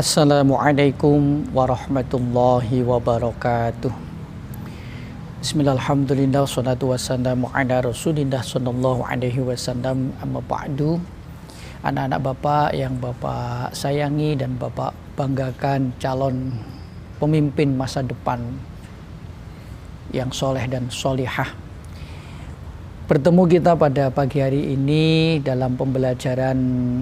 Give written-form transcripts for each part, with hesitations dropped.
Assalamualaikum warahmatullahi wabarakatuh. Bismillahirrahmanirrahim. Wassalatu wassalamu ala Rasulillah sallallahu alaihi wasallam. Amma ba'du. Anak-anak Bapak yang Bapak sayangi dan Bapak banggakan, calon pemimpin masa depan yang soleh dan solihah. Bertemu kita pada pagi hari ini dalam pembelajaran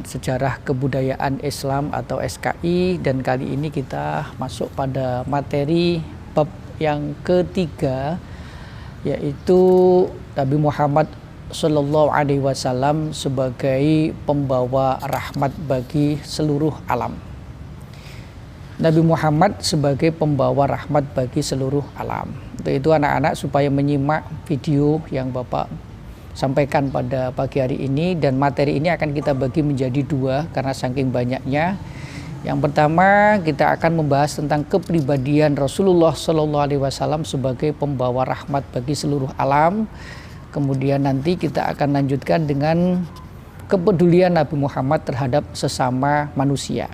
sejarah kebudayaan Islam atau SKI, dan kali ini kita masuk pada materi bab yang ketiga, yaitu Nabi Muhammad Sallallahu Alaihi Wasallam sebagai pembawa rahmat bagi seluruh alam. Nabi Muhammad sebagai pembawa rahmat bagi seluruh alam. Untuk itu anak-anak supaya menyimak video yang Bapak sampaikan pada pagi hari ini, dan materi ini akan kita bagi menjadi dua karena saking banyaknya. Yang pertama, kita akan membahas tentang kepribadian Rasulullah Sallallahu Alaihi Wasallam sebagai pembawa rahmat bagi seluruh alam. Kemudian nanti kita akan lanjutkan dengan kepedulian Nabi Muhammad terhadap sesama manusia.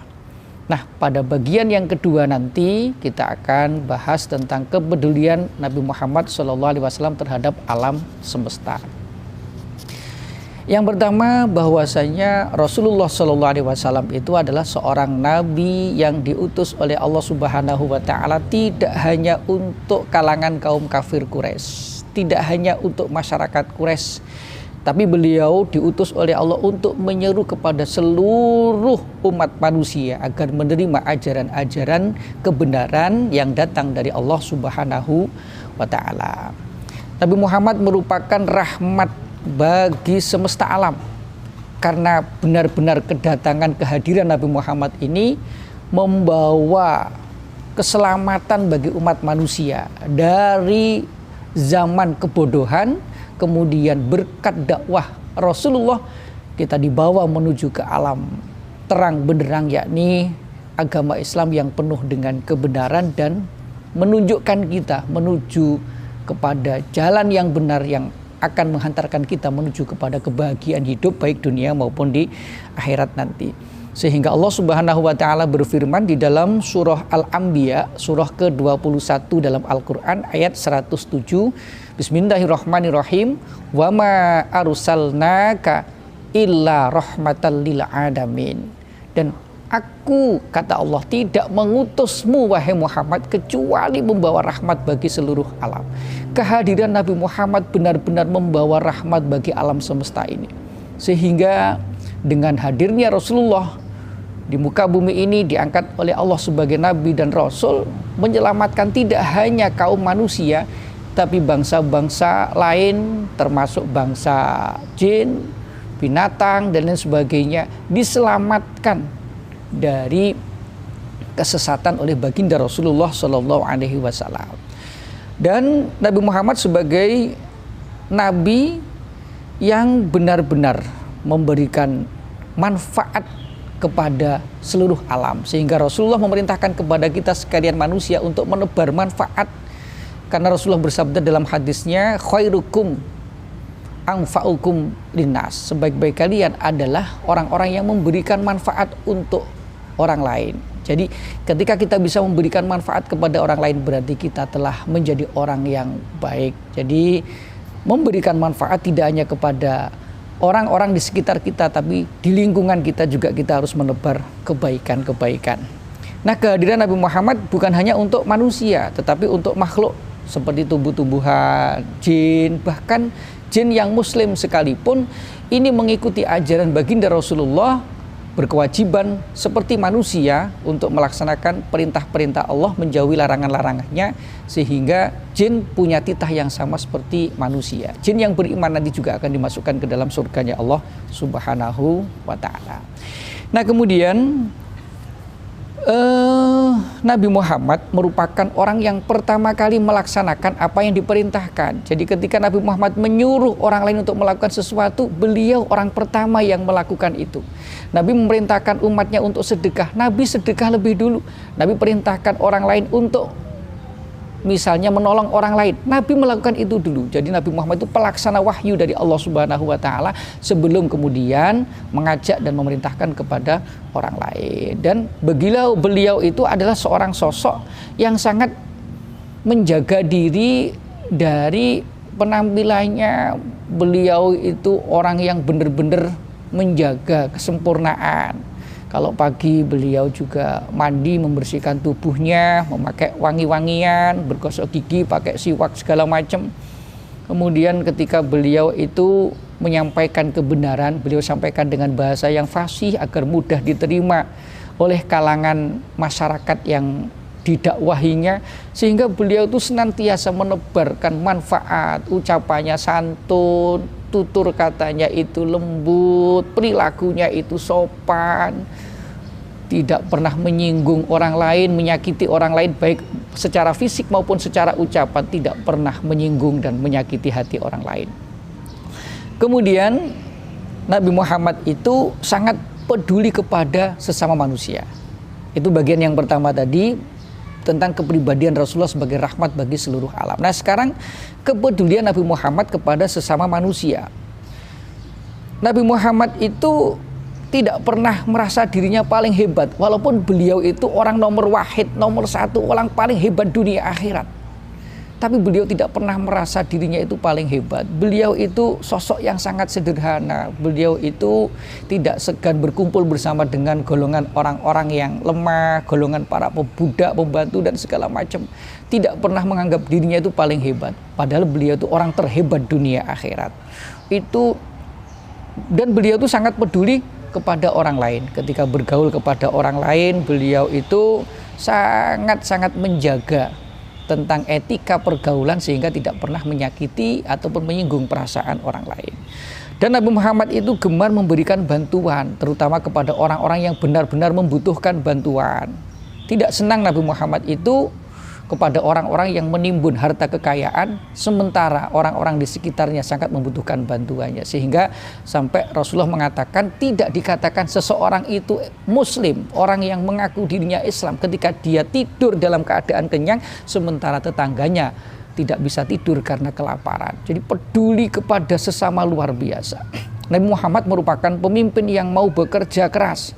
Nah, pada bagian yang kedua nanti kita akan bahas tentang kepedulian Nabi Muhammad Sallallahu Alaihi Wasallam terhadap alam semesta. Yang pertama, bahwasanya Rasulullah Sallallahu Alaihi Wasallam itu adalah seorang nabi yang diutus oleh Allah Subhanahu Wa Taala tidak hanya untuk kalangan kaum kafir Quraisy, tidak hanya untuk masyarakat Quraisy, tapi beliau diutus oleh Allah untuk menyeru kepada seluruh umat manusia agar menerima ajaran-ajaran kebenaran yang datang dari Allah Subhanahu Wa Taala. Nabi Muhammad merupakan rahmat bagi semesta alam, karena benar-benar kedatangan kehadiran Nabi Muhammad ini membawa keselamatan bagi umat manusia dari zaman kebodohan. Kemudian berkat dakwah Rasulullah kita dibawa menuju ke alam terang benderang, yakni agama Islam yang penuh dengan kebenaran dan menunjukkan kita menuju kepada jalan yang benar yang akan menghantarkan kita menuju kepada kebahagiaan hidup baik dunia maupun di akhirat nanti. Sehingga Allah Subhanahu Wa Taala berfirman di dalam surah Al-Anbiya, surah ke-21 dalam Al-Quran ayat 107, Bismillahirrahmanirrahim, wa ma arsalnaka illa rahmatan lil alamin. Dan aku, kata Allah, tidak mengutusmu wahai Muhammad kecuali membawa rahmat bagi seluruh alam. Kehadiran Nabi Muhammad benar-benar membawa rahmat bagi alam semesta ini. Sehingga dengan hadirnya Rasulullah di muka bumi ini diangkat oleh Allah sebagai Nabi dan Rasul, menyelamatkan tidak hanya kaum manusia, tapi bangsa-bangsa lain termasuk bangsa jin, binatang, dan lain sebagainya diselamatkan dari kesesatan oleh baginda Rasulullah Sallallahu Alaihi Wasallam. Dan Nabi Muhammad sebagai nabi yang benar-benar memberikan manfaat kepada seluruh alam, sehingga Rasulullah memerintahkan kepada kita sekalian manusia untuk menebar manfaat, karena Rasulullah bersabda dalam hadisnya, khairukum anfa'ukum linnas, sebaik-baik kalian adalah orang-orang yang memberikan manfaat untuk orang lain. Jadi ketika kita bisa memberikan manfaat kepada orang lain, berarti kita telah menjadi orang yang baik. Jadi memberikan manfaat tidak hanya kepada orang-orang di sekitar kita, tapi di lingkungan kita juga kita harus menebar kebaikan-kebaikan. Nah, kehadiran Nabi Muhammad bukan hanya untuk manusia, tetapi untuk makhluk seperti tumbuh-tumbuhan, jin, bahkan jin yang muslim sekalipun ini mengikuti ajaran baginda Rasulullah, berkewajiban seperti manusia untuk melaksanakan perintah-perintah Allah, menjauhi larangan-larangannya, sehingga jin punya titah yang sama seperti manusia. Jin yang beriman nanti juga akan dimasukkan ke dalam surganya Allah Subhanahu Wa Taala. Nah, kemudian Nabi Muhammad merupakan orang yang pertama kali melaksanakan apa yang diperintahkan. Jadi ketika Nabi Muhammad menyuruh orang lain untuk melakukan sesuatu, beliau orang pertama yang melakukan itu. Nabi memerintahkan umatnya untuk sedekah, Nabi sedekah lebih dulu. Nabi perintahkan orang lain untuk misalnya menolong orang lain, Nabi melakukan itu dulu. Jadi Nabi Muhammad itu pelaksana wahyu dari Allah Subhanahu wa taala sebelum kemudian mengajak dan memerintahkan kepada orang lain. Dan beliau itu adalah seorang sosok yang sangat menjaga diri dari penampilannya. Beliau itu orang yang benar-benar menjaga kesempurnaan. Kalau pagi beliau juga mandi, membersihkan tubuhnya, memakai wangi-wangian, bergosok gigi, pakai siwak segala macam. Kemudian ketika beliau itu menyampaikan kebenaran, beliau sampaikan dengan bahasa yang fasih agar mudah diterima oleh kalangan masyarakat yang didakwahinya, sehingga beliau itu senantiasa menebarkan manfaat, ucapannya santun, tutur katanya itu lembut, perilakunya itu sopan, tidak pernah menyinggung orang lain, menyakiti orang lain baik secara fisik maupun secara ucapan, tidak pernah menyinggung dan menyakiti hati orang lain. Kemudian Nabi Muhammad itu sangat peduli kepada sesama manusia. Itu bagian yang pertama tadi, tentang kepribadian Rasulullah sebagai rahmat bagi seluruh alam. Nah sekarang kepedulian Nabi Muhammad kepada sesama manusia. Nabi Muhammad itu tidak pernah merasa dirinya paling hebat, walaupun beliau itu orang nomor wahid, nomor satu, orang paling hebat dunia akhirat. Tapi beliau tidak pernah merasa dirinya itu paling hebat. Beliau itu sosok yang sangat sederhana. Beliau itu tidak segan berkumpul bersama dengan golongan orang-orang yang lemah, golongan para pebudak, pembantu dan segala macam. Tidak pernah menganggap dirinya itu paling hebat. Padahal beliau itu orang terhebat dunia akhirat. Dan beliau itu sangat peduli kepada orang lain. Ketika bergaul kepada orang lain, beliau itu sangat-sangat menjaga tentang etika pergaulan sehingga tidak pernah menyakiti ataupun menyinggung perasaan orang lain. Dan Nabi Muhammad itu gemar memberikan bantuan, terutama kepada orang-orang yang benar-benar membutuhkan bantuan. Tidak senang Nabi Muhammad itu kepada orang-orang yang menimbun harta kekayaan, sementara orang-orang di sekitarnya sangat membutuhkan bantuannya. Sehingga sampai Rasulullah mengatakan tidak dikatakan seseorang itu muslim, orang yang mengaku dirinya Islam, ketika dia tidur dalam keadaan kenyang, sementara tetangganya tidak bisa tidur karena kelaparan. Jadi peduli kepada sesama luar biasa. Nabi Muhammad merupakan pemimpin yang mau bekerja keras.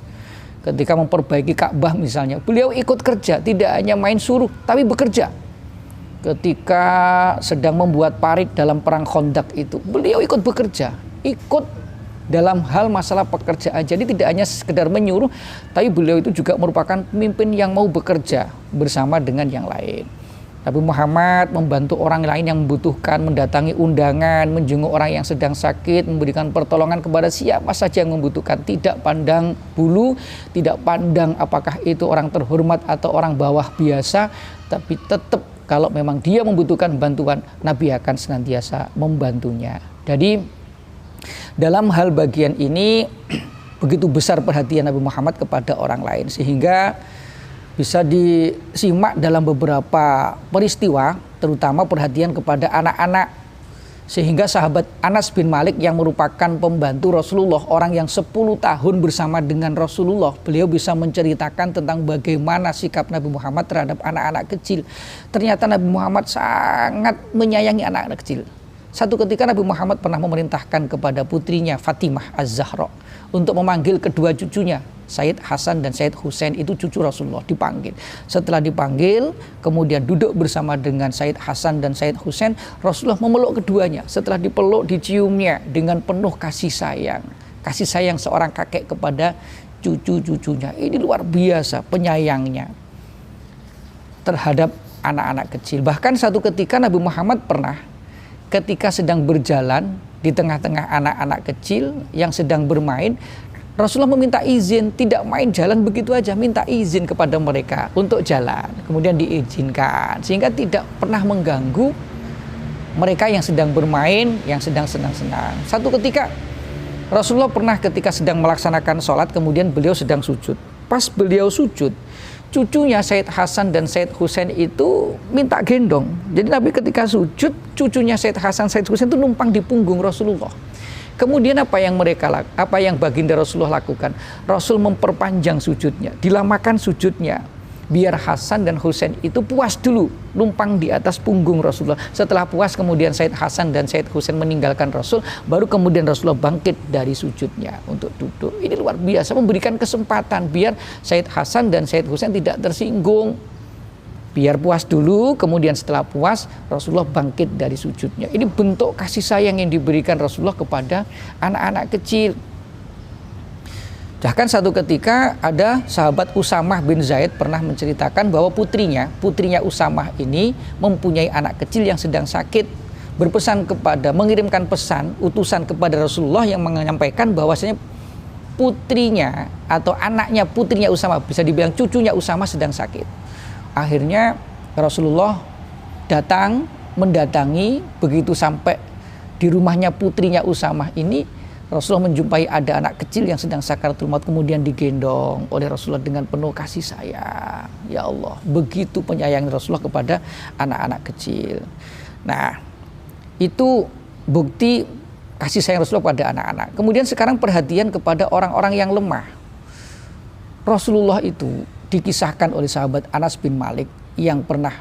Ketika memperbaiki Ka'bah misalnya, beliau ikut kerja, tidak hanya main suruh, tapi bekerja. Ketika sedang membuat parit dalam perang Khandaq itu, beliau ikut bekerja, ikut dalam hal masalah pekerjaan. Jadi tidak hanya sekedar menyuruh, tapi beliau itu juga merupakan pemimpin yang mau bekerja bersama dengan yang lain. Nabi Muhammad membantu orang lain yang membutuhkan, mendatangi undangan, menjenguk orang yang sedang sakit, memberikan pertolongan kepada siapa saja yang membutuhkan. Tidak pandang bulu, tidak pandang apakah itu orang terhormat atau orang bawah biasa, tapi tetap kalau memang dia membutuhkan bantuan, Nabi akan senantiasa membantunya. Jadi dalam hal bagian ini begitu besar perhatian Nabi Muhammad kepada orang lain, sehingga bisa disimak dalam beberapa peristiwa, terutama perhatian kepada anak-anak. Sehingga sahabat Anas bin Malik yang merupakan pembantu Rasulullah, orang yang 10 tahun bersama dengan Rasulullah, beliau bisa menceritakan tentang bagaimana sikap Nabi Muhammad terhadap anak-anak kecil. Ternyata Nabi Muhammad sangat menyayangi anak-anak kecil. Satu ketika Nabi Muhammad pernah memerintahkan kepada putrinya Fatimah Az-Zahra untuk memanggil kedua cucunya, Sayyid Hasan dan Sayyid Husain, itu cucu Rasulullah, dipanggil. Setelah dipanggil, kemudian duduk bersama dengan Sayyid Hasan dan Sayyid Husain, Rasulullah memeluk keduanya. Setelah dipeluk, diciumnya dengan penuh kasih sayang. Kasih sayang seorang kakek kepada cucu-cucunya. Ini luar biasa penyayangnya terhadap anak-anak kecil. Bahkan satu ketika Nabi Muhammad pernah ketika sedang berjalan di tengah-tengah anak-anak kecil yang sedang bermain, Rasulullah meminta izin, tidak main jalan begitu aja, minta izin kepada mereka untuk jalan. Kemudian diizinkan, sehingga tidak pernah mengganggu mereka yang sedang bermain, yang sedang senang-senang. Satu ketika Rasulullah pernah ketika sedang melaksanakan sholat, kemudian beliau sedang sujud. Pas beliau sujud, cucunya Sayyid Hasan dan Sayyid Husain itu minta gendong. Jadi Nabi ketika sujud, cucunya Sayyid Hasan, Sayyid Husain itu numpang di punggung Rasulullah. Kemudian apa yang baginda Rasulullah lakukan? Rasul memperpanjang sujudnya, dilamakan sujudnya. biar Hasan dan Husain itu puas dulu numpang di atas punggung Rasulullah. Setelah puas kemudian Said Hasan dan Said Husain meninggalkan Rasul, baru kemudian Rasulullah bangkit dari sujudnya untuk duduk. Ini luar biasa, memberikan kesempatan biar Said Hasan dan Said Husain tidak tersinggung. Biar puas dulu, kemudian setelah puas Rasulullah bangkit dari sujudnya. Ini bentuk kasih sayang yang diberikan Rasulullah kepada anak-anak kecil. Bahkan satu ketika ada sahabat Usamah bin Zaid pernah menceritakan bahwa putrinya Usamah ini mempunyai anak kecil yang sedang sakit, mengirimkan pesan utusan kepada Rasulullah yang menyampaikan bahwasanya putrinya atau anaknya putrinya Usamah, bisa dibilang cucunya Usamah sedang sakit. Akhirnya Rasulullah mendatangi, begitu sampai di rumahnya putrinya Usamah ini, Rasulullah menjumpai ada anak kecil yang sedang sakaratul maut, kemudian digendong oleh Rasulullah dengan penuh kasih sayang. Ya Allah, begitu penyayang Rasulullah kepada anak-anak kecil. Nah, itu bukti kasih sayang Rasulullah pada anak-anak. Kemudian sekarang perhatian kepada orang-orang yang lemah. Rasulullah itu dikisahkan oleh sahabat Anas bin Malik yang pernah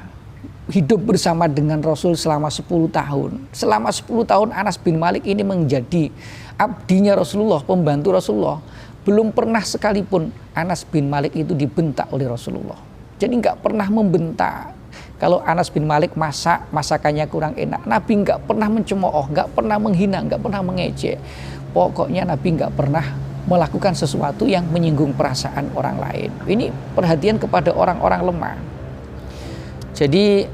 hidup bersama dengan Rasul selama 10 tahun. Selama 10 tahun Anas bin Malik ini menjadi abdinya Rasulullah, pembantu Rasulullah. Belum pernah sekalipun Anas bin Malik itu dibentak oleh Rasulullah. Jadi nggak pernah membentak. Kalau Anas bin Malik masakannya kurang enak, Nabi nggak pernah mencemooh, nggak pernah menghina, nggak pernah mengejek. Pokoknya Nabi nggak pernah melakukan sesuatu yang menyinggung perasaan orang lain. Ini perhatian kepada orang-orang lemah. Jadi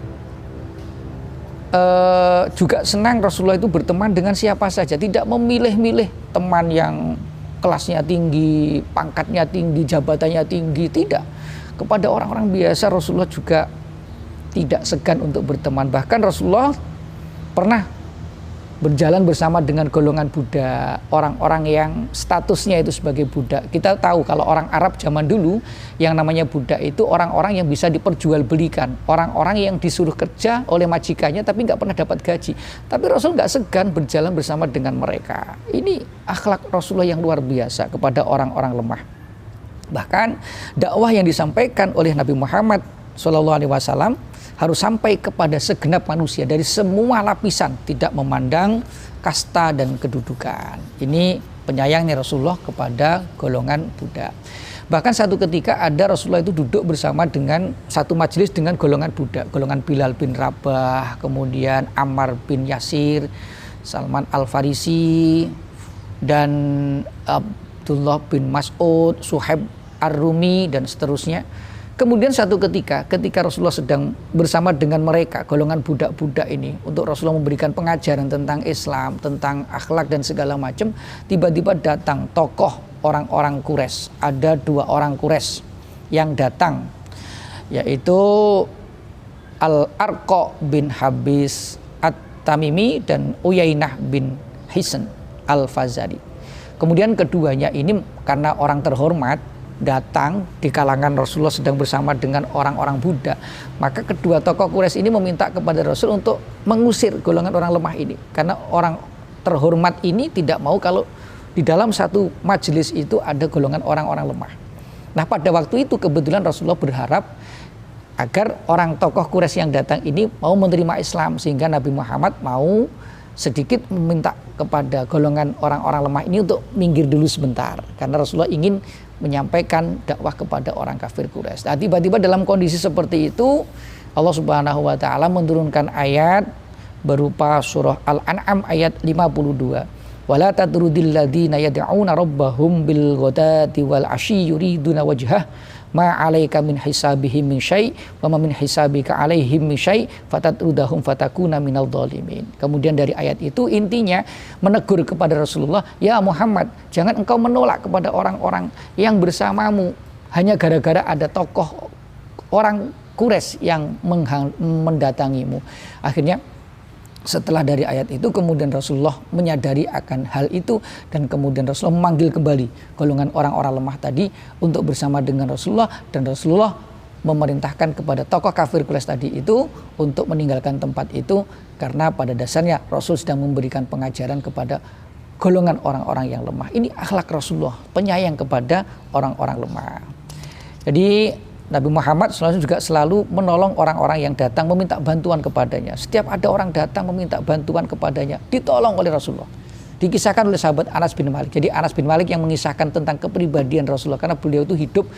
juga senang Rasulullah itu berteman dengan siapa saja, tidak memilih-milih teman yang kelasnya tinggi, pangkatnya tinggi, jabatannya tinggi, tidak. Kepada orang-orang biasa Rasulullah juga tidak segan untuk berteman. Bahkan Rasulullah pernah berjalan bersama dengan golongan budak, orang-orang yang statusnya itu sebagai budak. Kita tahu kalau orang Arab zaman dulu yang namanya budak itu orang-orang yang bisa diperjualbelikan, orang-orang yang disuruh kerja oleh majikannya tapi nggak pernah dapat gaji. Tapi Rasul nggak segan berjalan bersama dengan mereka. Ini akhlak Rasulullah yang luar biasa kepada orang-orang lemah. Bahkan dakwah yang disampaikan oleh Nabi Muhammad SAW harus sampai kepada segenap manusia dari semua lapisan, tidak memandang kasta dan kedudukan. Ini penyayangnya Rasulullah kepada golongan budak. Bahkan satu ketika ada Rasulullah itu duduk bersama dengan satu majelis dengan golongan budak, golongan Bilal bin Rabah, kemudian Ammar bin Yasir, Salman Al-Farisi, dan Abdullah bin Mas'ud, Suhaib Ar-Rumi, dan seterusnya. Kemudian satu ketika Rasulullah sedang bersama dengan mereka, golongan budak-budak ini, untuk Rasulullah memberikan pengajaran tentang Islam, tentang akhlak dan segala macam, tiba-tiba datang tokoh orang-orang Quraisy. Ada 2 orang Quraisy yang datang, yaitu Al-Arqa bin Habis At-Tamimi dan Uyainah bin Hisn Al-Fazari. Kemudian keduanya ini karena orang terhormat, datang di kalangan Rasulullah sedang bersama dengan orang-orang budak, maka kedua tokoh Quraisy ini meminta kepada Rasul untuk mengusir golongan orang lemah ini, karena orang terhormat ini tidak mau kalau di dalam satu majelis itu ada golongan orang-orang lemah. Nah, pada waktu itu kebetulan Rasulullah berharap agar orang tokoh Quraisy yang datang ini mau menerima Islam, sehingga Nabi Muhammad mau sedikit meminta kepada golongan orang-orang lemah ini untuk minggir dulu sebentar, karena Rasulullah ingin menyampaikan dakwah kepada orang kafir Quraisy. Nah, tiba-tiba dalam kondisi seperti itu Allah Subhanahu wa taala menurunkan ayat berupa surah Al-An'am ayat 52. Wala tatrudil ladzina yad'una rabbahum bil ghadati wal 'ashyi yuriduna wajhah ma 'alaika min hisabihim min syai' wa ma min hisabika 'alaihim min syai' fatatrudahum fatakuna minal dhalimin. Kemudian dari ayat itu intinya menegur kepada Rasulullah, ya Muhammad, jangan engkau menolak kepada orang-orang yang bersamamu hanya gara-gara ada tokoh orang Quraisy yang mendatangimu. Akhirnya setelah dari ayat itu kemudian Rasulullah menyadari akan hal itu, dan kemudian Rasulullah memanggil kembali golongan orang-orang lemah tadi untuk bersama dengan Rasulullah, dan Rasulullah memerintahkan kepada tokoh kafir Quraisy tadi itu untuk meninggalkan tempat itu, karena pada dasarnya Rasul sedang memberikan pengajaran kepada golongan orang-orang yang lemah. Ini akhlak Rasulullah, penyayang kepada orang-orang lemah. Jadi Nabi Muhammad SAW juga selalu menolong orang-orang yang datang meminta bantuan kepadanya. Setiap ada orang datang meminta bantuan kepadanya, ditolong oleh Rasulullah. Dikisahkan oleh sahabat Anas bin Malik. Jadi Anas bin Malik yang mengisahkan tentang kepribadian Rasulullah, karena beliau itu hidup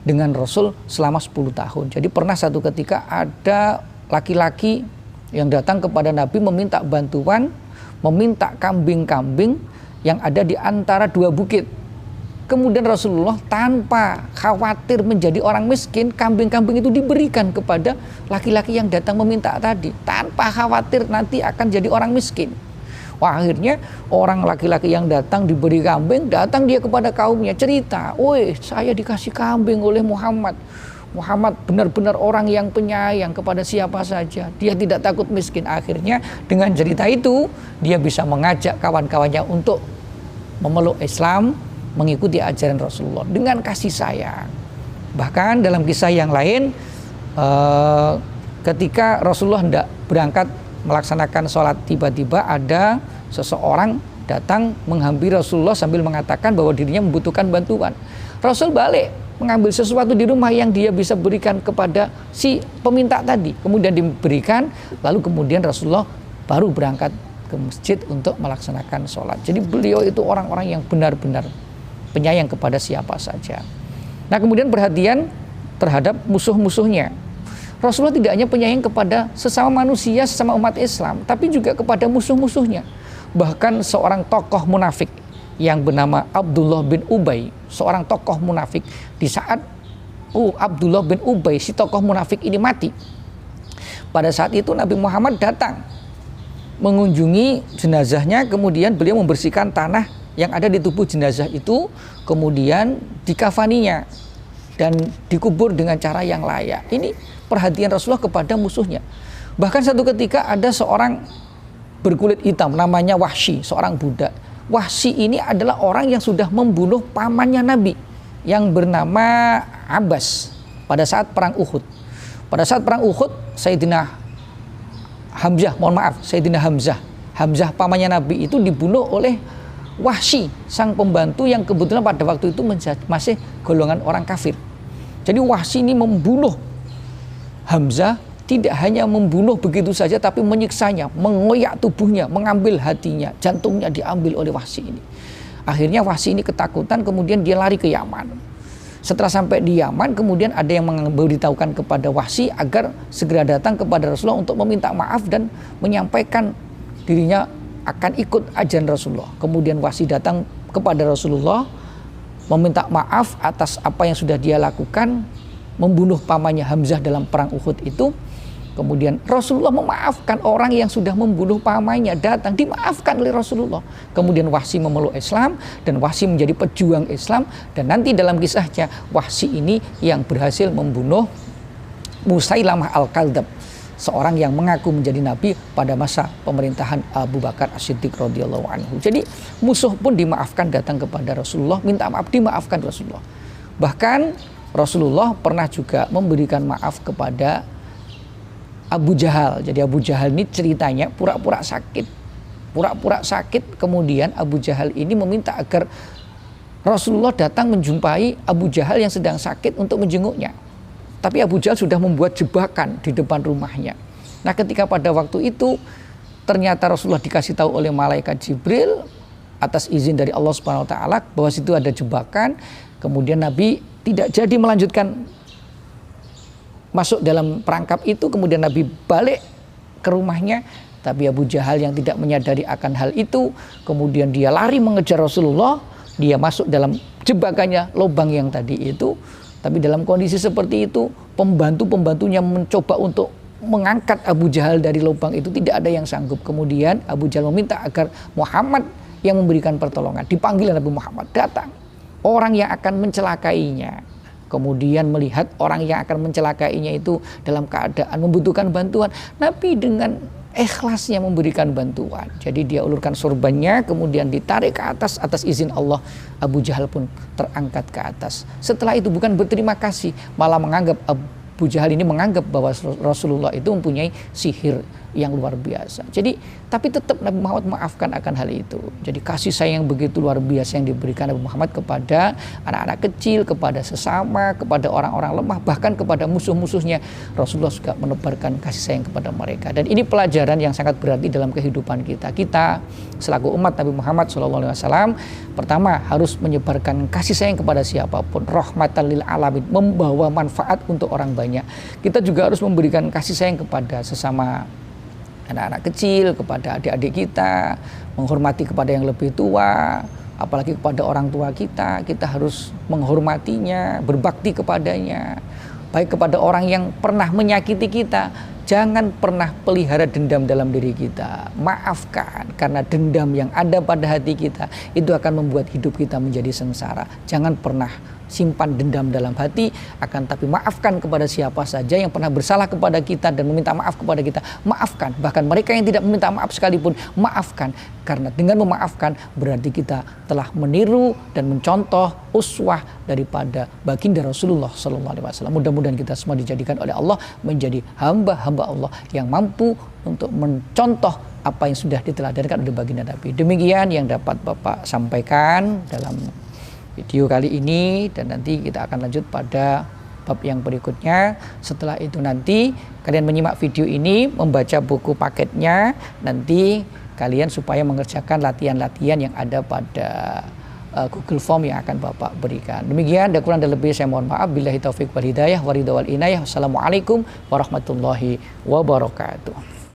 dengan Rasul selama 10 tahun. Jadi pernah satu ketika ada laki-laki yang datang kepada Nabi meminta bantuan, meminta kambing-kambing yang ada di antara dua bukit. Kemudian Rasulullah tanpa khawatir menjadi orang miskin, kambing-kambing itu diberikan kepada laki-laki yang datang meminta tadi, tanpa khawatir nanti akan jadi orang miskin. Wah, akhirnya orang laki-laki yang datang diberi kambing, datang dia kepada kaumnya cerita, "Woi, saya dikasih kambing oleh Muhammad. Muhammad benar-benar orang yang penyayang kepada siapa saja. Dia tidak takut miskin." Akhirnya dengan cerita itu dia bisa mengajak kawan-kawannya untuk memeluk Islam, mengikuti ajaran Rasulullah dengan kasih sayang. Bahkan dalam kisah yang lain, ketika Rasulullah hendak berangkat melaksanakan sholat, tiba-tiba ada seseorang datang menghampiri Rasulullah sambil mengatakan bahwa dirinya membutuhkan bantuan. Rasul balik mengambil sesuatu di rumah yang dia bisa berikan kepada si peminta tadi, kemudian diberikan, lalu kemudian Rasulullah baru berangkat ke masjid untuk melaksanakan sholat. Jadi beliau itu orang-orang yang benar-benar penyayang kepada siapa saja. Nah, kemudian perhatian terhadap musuh-musuhnya. Rasulullah tidak hanya penyayang kepada sesama manusia, sesama umat Islam, tapi juga kepada musuh-musuhnya. Bahkan seorang tokoh munafik yang bernama Abdullah bin Ubay, seorang tokoh munafik, di saat Abdullah bin Ubay, si tokoh munafik ini mati, pada saat itu Nabi Muhammad datang mengunjungi jenazahnya, kemudian beliau membersihkan tanah yang ada di tubuh jenazah itu, kemudian dikafaninya dan dikubur dengan cara yang layak. Ini perhatian Rasulullah kepada musuhnya. Bahkan satu ketika ada seorang berkulit hitam namanya Wahsy, seorang budak. Wahsy ini adalah orang yang sudah membunuh pamannya Nabi yang bernama Abbas pada saat perang Uhud. Pada saat perang Uhud, Sayyidina Hamzah pamannya Nabi itu dibunuh oleh Wahsy, sang pembantu yang kebetulan pada waktu itu masih golongan orang kafir. Jadi Wahsy ini membunuh Hamzah, tidak hanya membunuh begitu saja, tapi menyiksanya, mengoyak tubuhnya, mengambil hatinya, jantungnya diambil oleh Wahsy ini. Akhirnya Wahsy ini ketakutan, kemudian dia lari ke Yaman. Setelah sampai di Yaman, kemudian ada yang memberitahukan kepada Wahsy agar segera datang kepada Rasulullah untuk meminta maaf dan menyampaikan dirinya akan ikut ajaran Rasulullah. Kemudian Wahsy datang kepada Rasulullah meminta maaf atas apa yang sudah dia lakukan, membunuh pamannya Hamzah dalam perang Uhud itu. Kemudian Rasulullah memaafkan orang yang sudah membunuh pamannya, datang dimaafkan oleh Rasulullah. Kemudian Wahsy memeluk Islam dan Wahsy menjadi pejuang Islam, dan nanti dalam kisahnya Wahsy ini yang berhasil membunuh Musailamah Al-Kadzdzab, seorang yang mengaku menjadi nabi pada masa pemerintahan Abu Bakar As-Siddiq radhiyallahu anhu. Jadi musuh pun dimaafkan, datang kepada Rasulullah minta maaf, dimaafkan Rasulullah. Bahkan Rasulullah pernah juga memberikan maaf kepada Abu Jahal. Jadi Abu Jahal ini ceritanya pura-pura sakit, kemudian Abu Jahal ini meminta agar Rasulullah datang menjumpai Abu Jahal yang sedang sakit untuk menjenguknya. Tapi Abu Jahal sudah membuat jebakan di depan rumahnya. Nah, ketika pada waktu itu ternyata Rasulullah dikasih tahu oleh malaikat Jibril atas izin dari Allah Subhanahu wa taala bahwa situ ada jebakan. Kemudian Nabi tidak jadi melanjutkan masuk dalam perangkap itu. Kemudian Nabi balik ke rumahnya, tapi Abu Jahal yang tidak menyadari akan hal itu, kemudian dia lari mengejar Rasulullah. Dia masuk dalam jebakannya, lubang yang tadi itu. Tapi dalam kondisi seperti itu, pembantu-pembantunya mencoba untuk mengangkat Abu Jahal dari lubang itu, tidak ada yang sanggup. Kemudian Abu Jahal meminta agar Muhammad yang memberikan pertolongan. Dipanggil Nabi Muhammad, datang orang yang akan mencelakainya. Kemudian melihat orang yang akan mencelakainya itu dalam keadaan membutuhkan bantuan, Nabi dengan ikhlasnya memberikan bantuan. Jadi dia ulurkan sorbannya, kemudian ditarik ke atas izin Allah. Abu Jahal pun terangkat ke atas. Setelah itu bukan berterima kasih, malah menganggap Abu Jahal ini menganggap bahwa Rasulullah itu mempunyai sihir yang luar biasa. Jadi tapi tetap Nabi Muhammad maafkan akan hal itu. Jadi kasih sayang yang begitu luar biasa yang diberikan Nabi Muhammad kepada anak-anak kecil, kepada sesama, kepada orang-orang lemah, bahkan kepada musuh-musuhnya. Rasulullah juga menebarkan kasih sayang kepada mereka. Dan ini pelajaran yang sangat berarti dalam kehidupan kita. Kita selaku umat Nabi Muhammad SAW, pertama harus menyebarkan kasih sayang kepada siapapun, rahmatan lil alamin, membawa manfaat untuk orang banyak. Kita juga harus memberikan kasih sayang kepada sesama anak-anak kecil, kepada adik-adik kita, menghormati kepada yang lebih tua, apalagi kepada orang tua kita harus menghormatinya, berbakti kepadanya. Baik kepada orang yang pernah menyakiti kita, jangan pernah pelihara dendam dalam diri kita. Maafkan, karena dendam yang ada pada hati kita itu akan membuat hidup kita menjadi sengsara. Jangan pernah simpan dendam dalam hati, akan tapi maafkan kepada siapa saja yang pernah bersalah kepada kita dan meminta maaf kepada kita. Maafkan, bahkan mereka yang tidak meminta maaf sekalipun, maafkan. Karena dengan memaafkan berarti kita telah meniru dan mencontoh uswah daripada baginda Rasulullah SAW. Mudah-mudahan kita semua dijadikan oleh Allah menjadi hamba-hamba Allah yang mampu untuk mencontoh apa yang sudah diteladankan oleh baginda Nabi. Demikian yang dapat Bapak sampaikan dalam video kali ini, dan nanti kita akan lanjut pada bab yang berikutnya. Setelah itu nanti kalian menyimak video ini, membaca buku paketnya, nanti kalian supaya mengerjakan latihan-latihan yang ada pada Google Form yang akan Bapak berikan. Demikian, dan kurang dan lebih saya mohon maaf. Billahi taufiq wal hidayah, waridha wal inayah. Wassalamualaikum warahmatullahi wabarakatuh.